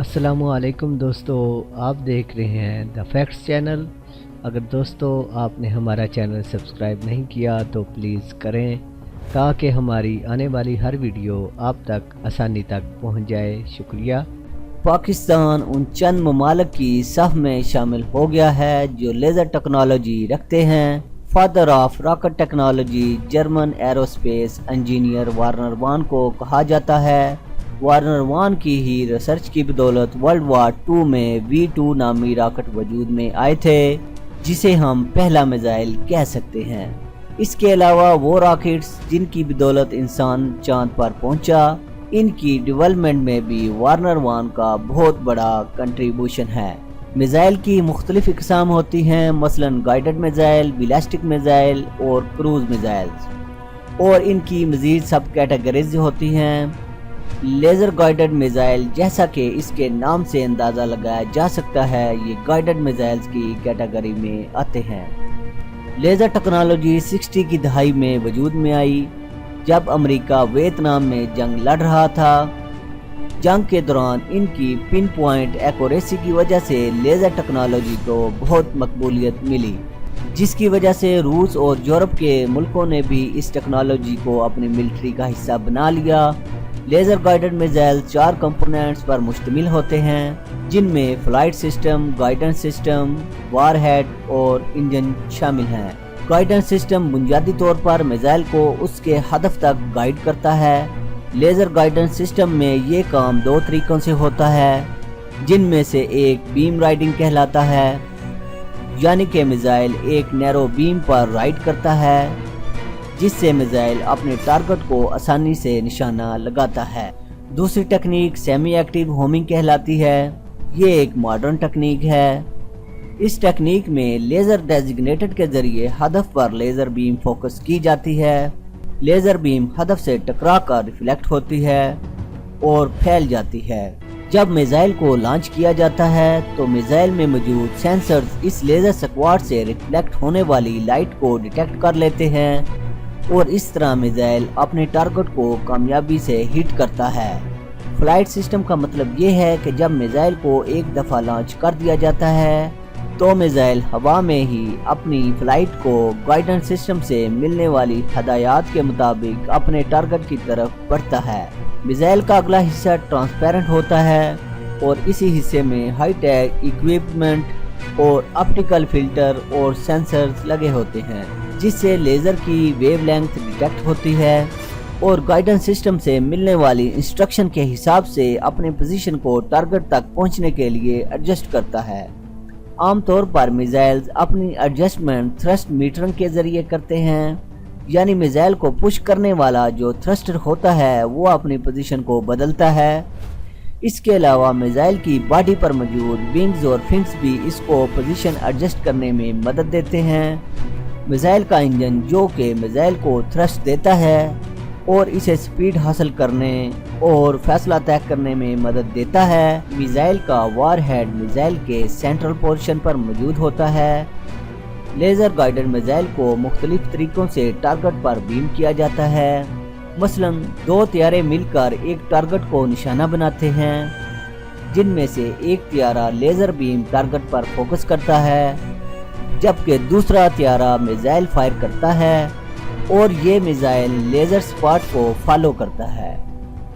अस्सलामु अलैकुम दोस्तों, आप देख रहे हैं द फैक्ट्स चैनल। अगर दोस्तों आपने हमारा चैनल सब्सक्राइब नहीं किया तो प्लीज़ करें ताकि हमारी आने वाली हर वीडियो आप तक आसानी तक पहुंच जाए। शुक्रिया। पाकिस्तान उन चंद ममालिक की सफ में शामिल हो गया है जो लेज़र टेक्नोलॉजी रखते हैं। Father of rocket technology German aerospace engineer Wernher von को कहा जाता है। वार्नर वान की ही रिसर्च की बदौलत वर्ल्ड वार 2 में V2 नामी रॉकेट वजूद में आए थे, जिसे हम पहला मिसाइल कह सकते हैं। इसके अलावा वो रॉकेट्स जिनकी बदौलत इंसान चांद पर पहुंचा, इनकी डेवलपमेंट में भी वार्नर वान का बहुत बड़ा कंट्रीब्यूशन है। मिसाइल की मुख्तलिफ इकसाम होती हैं, मसलन गाइडेड मिसाइल, बैलिस्टिक मिसाइल और क्रूज मिसाइल्स, और इनकी मजीद सब कैटेगरीज होती हैं। लेज़र गाइडेड मिसाइल, जैसा कि इसके नाम से अंदाज़ा लगाया जा सकता है, ये गाइडेड मिसाइल्स की कैटेगरी में आते हैं। लेज़र टेक्नोलॉजी 60 की दहाई में वजूद में आई, जब अमेरिका वियतनाम में जंग लड़ रहा था। जंग के दौरान इनकी पिन पॉइंट एक्यूरेसी की वजह से लेज़र टेक्नोलॉजी को बहुत मकबूलियत मिली, जिसकी वजह से रूस और यूरोप के मुल्कों ने भी इस टेक्नोलॉजी को अपनी मिलिट्री का हिस्सा बना लिया। लेज़र गाइडेड मिसाइल 4 कंपोनेंट्स पर मुश्तमिल होते हैं, जिनमें flight system, guidance system, warhead और इंजन शामिल हैं। गाइडेंस सिस्टम बुनियादी तौर पर मिसाइल को उसके हदफ तक गाइड करता है। लेज़र गाइडेंस सिस्टम में ये काम 2 तरीकों से होता है, जिनमें से एक बीम राइडिंग कहलाता है, यानी कि मिसाइल एक नैरो बीम पर राइड करता है, जिससे मिसाइल अपने टारगेट को आसानी से निशाना लगाता है। दूसरी टेक्निक सेमी एक्टिव होमिंग कहलाती है। ये एक मॉडर्न टेक्निक है। इस टेक्निक में लेज़र डेजिग्नेटेड के जरिए हदफ पर लेज़र बीम फोकस की जाती है। लेज़र बीम हदफ से टकरा कर रिफ्लेक्ट होती है और फैल जाती है। जब मिसाइल को लॉन्च किया जाता है तो मिसाइल में मौजूद सेंसर्स इस लेज़र स्क्वाड से रिफ्लेक्ट होने वाली लाइट को डिटेक्ट कर लेते हैं और इस तरह मिसाइल अपने टारगेट को कामयाबी से हिट करता है। फ्लाइट सिस्टम का मतलब ये है कि जब मिसाइल को एक दफ़ा लॉन्च कर दिया जाता है तो मिसाइल हवा में ही अपनी फ्लाइट को गाइडेंस सिस्टम से मिलने वाली हदायत के मुताबिक अपने टारगेट की तरफ बढ़ता है। मिसाइल का अगला हिस्सा ट्रांसपेरेंट होता है और इसी हिस्से में हाई टेक इक्विपमेंट और ऑप्टिकल फिल्टर और सेंसर्स लगे होते हैं, जिससे लेज़र की वेवलेंथ डिटेक्ट होती है और गाइडेंस सिस्टम से मिलने वाली इंस्ट्रक्शन के हिसाब से अपने पोजीशन को टारगेट तक पहुंचने के लिए एडजस्ट करता है। आमतौर पर मिसाइल्स अपनी एडजस्टमेंट थ्रस्ट मीटरिंग के जरिए करते हैं, यानी मिसाइल को पुश करने वाला जो थ्रस्टर होता है वो अपनी पोजीशन को बदलता है। इसके अलावा मिसाइल की बॉडी पर मौजूद विंग्स और फिन्स भी इसको पोजीशन एडजस्ट करने में मदद देते हैं। मिसाइल का इंजन जो कि मिसाइल को थ्रस्ट देता है और इसे स्पीड हासिल करने और फैसला तय करने में मदद देता है। मिसाइल का वारहेड मिसाइल के सेंट्रल पोर्शन पर मौजूद होता है। लेज़र गाइडेड मिसाइल को मुख्तलिफ तरीकों से टारगेट पर बीम किया जाता है। मसलन 2 त्यारे मिलकर एक टारगेट को निशाना बनाते हैं, जिनमें से एक त्यारा लेज़र बीम टारगेट पर फोकस करता है, जबकि दूसरा त्यारा मिसाइल फायर करता है और ये मिसाइल लेज़र स्पॉट को फॉलो करता है।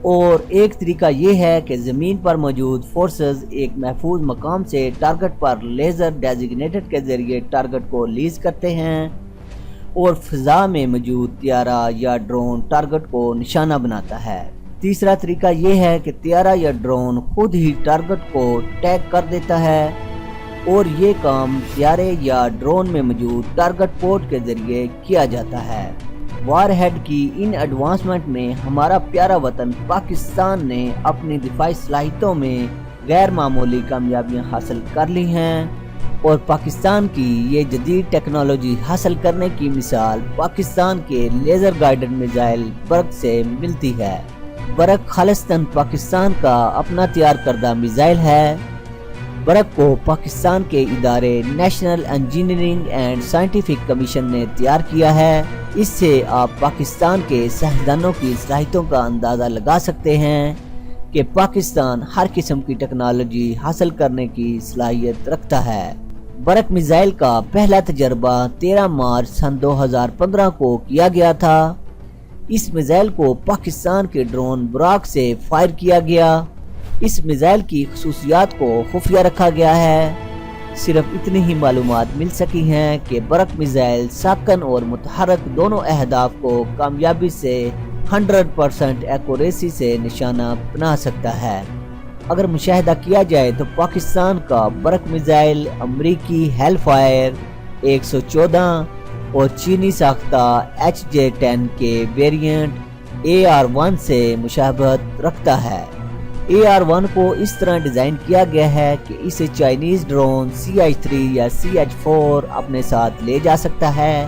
और एक तरीका ये है कि ज़मीन पर मौजूद फोर्सेस एक महफूज मकाम से टारगेट पर लेज़र डेजिग्नेटेड के जरिए टारगेट को लीज करते हैं और फिजा में मौजूद त्यारा या ड्रोन टारगेट को निशाना बनाता है। तीसरा तरीका ये है कि त्यारा या ड्रोन खुद ही टारगेट को टैग कर देता है और ये काम त्यारे या ड्रोन में मौजूद टारगेट पोर्ट के जरिए किया जाता है। वारहेड की इन एडवांसमेंट में हमारा प्यारा वतन पाकिस्तान ने अपनी दिफाई सलाहियतों में गैर मामूली कामयाबियां हासिल कर ली हैं और पाकिस्तान की ये जदीद टेक्नोलॉजी हासिल करने की मिसाल पाकिस्तान के लेज़र गाइडेड मिसाइल बर्क से मिलती है। बर्क खालिस्तान पाकिस्तान का अपना तैयार करदा मिसाइल है। बर्क को पाकिस्तान के इदारे national engineering and scientific commission ने तैयार किया है। इससे आप पाकिस्तान के साइंसदानों की सलाहियतों का अंदाज़ा लगा सकते हैं کہ پاکستان ہر قسم کی ٹیکنالوجی حاصل کرنے کی صلاحیت رکھتا ہے۔ برق میزائل کا پہلا تجربہ 13 مارچ سن 2015 کو کیا گیا تھا۔ اس میزائل کو پاکستان کے ڈرون براق سے فائر کیا گیا۔ اس میزائل کی خصوصیات کو خفیہ رکھا گیا ہے۔ صرف اتنی ہی معلومات مل سکی ہیں کہ برق میزائل ساکن اور متحرک دونوں اہداف کو کامیابی سے 100% ایکوریسی سے نشانہ بنا سکتا ہے۔ اگر مشاہدہ کیا جائے تو پاکستان کا برق میزائل امریکی ہیل فائر 114 اور چینی ساختہ HJ-10 کے ویریئنٹ AR-1 سے مشابہت رکھتا ہے۔ AR-1 کو اس طرح ڈیزائن کیا گیا ہے کہ اسے چائنیز ڈرون CH-3 یا CH-4 اپنے ساتھ لے جا سکتا ہے۔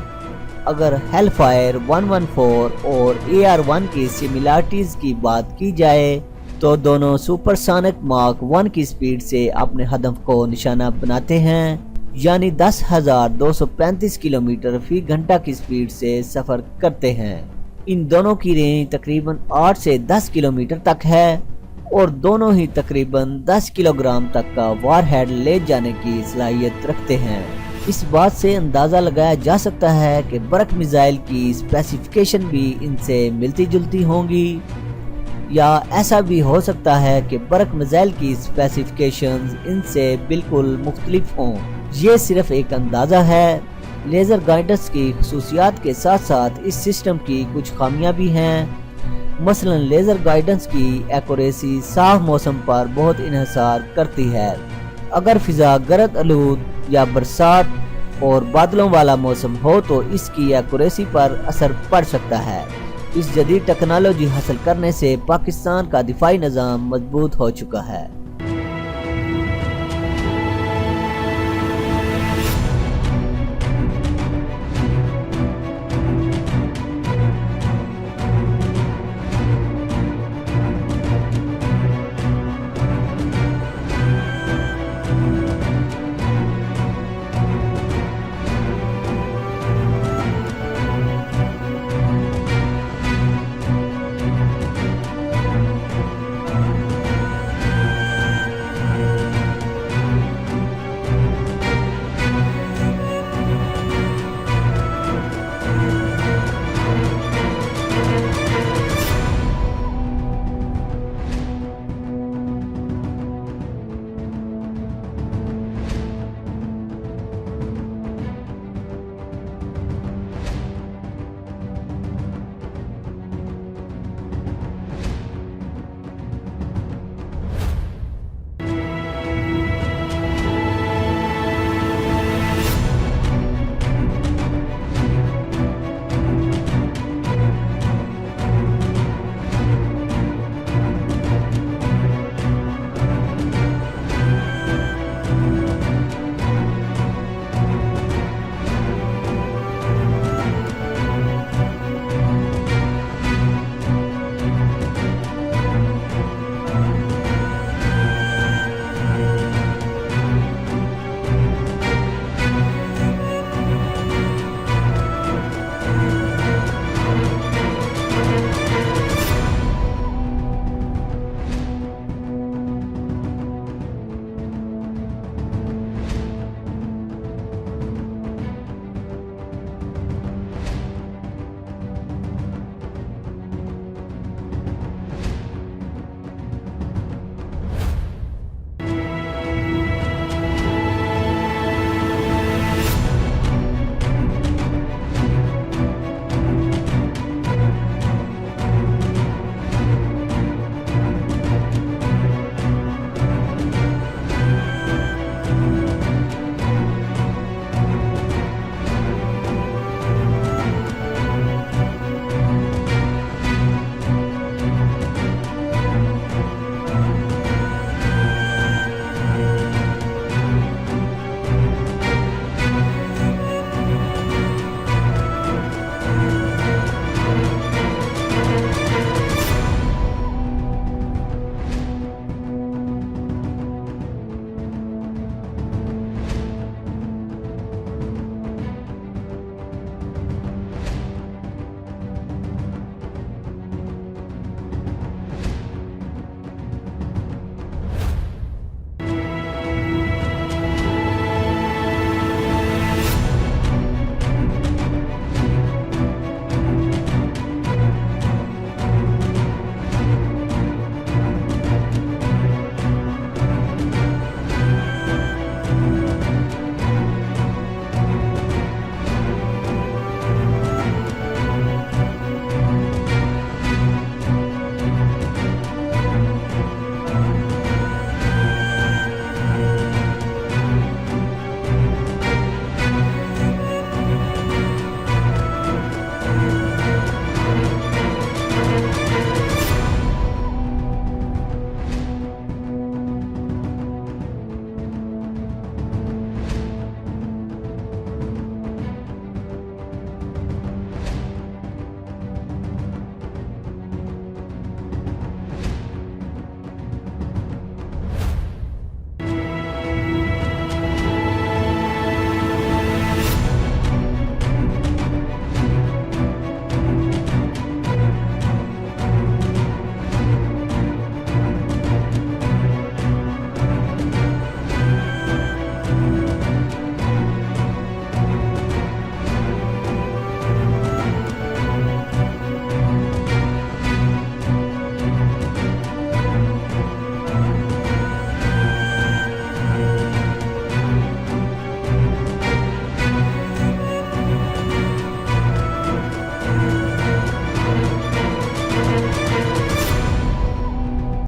اگر ہیل فائر 114 اور AR-1 کی سملیرٹیز کی بات کی جائے تو دونوں سپر سونک ماک 1 کی سپیڈ سے اپنے ہدف کو نشانہ بناتے ہیں، یعنی 10,235 کلومیٹر فی گھنٹہ کی سپیڈ سے سفر کرتے ہیں۔ ان دونوں کی رینج تقریباً 8 سے 10 کلومیٹر تک ہے اور دونوں ہی تقریباً 10 کلو گرام تک کا وار ہیڈ لے جانے کی صلاحیت رکھتے ہیں۔ اس بات سے اندازہ لگایا جا سکتا ہے کہ برق میزائل کی اسپیسیفیکیشن بھی ان سے ملتی جلتی ہوں گی، یا ایسا بھی ہو سکتا ہے کہ برق میزائل کی اسپیسیفیکیشنز ان سے بالکل مختلف ہوں۔ یہ صرف ایک اندازہ ہے۔ لیزر گائیڈنس کی خصوصیات کے ساتھ ساتھ اس سسٹم کی کچھ خامیاں بھی ہیں۔ مثلا لیزر گائیڈنس کی ایکوریسی صاف موسم پر بہت انحصار کرتی ہے۔ اگر فضا گرد آلود یا برسات اور بادلوں والا موسم ہو تو اس کی ایکوریسی پر اثر پڑ سکتا ہے۔ اس جدید ٹیکنالوجی حاصل کرنے سے پاکستان کا دفاعی نظام مضبوط ہو چکا ہے۔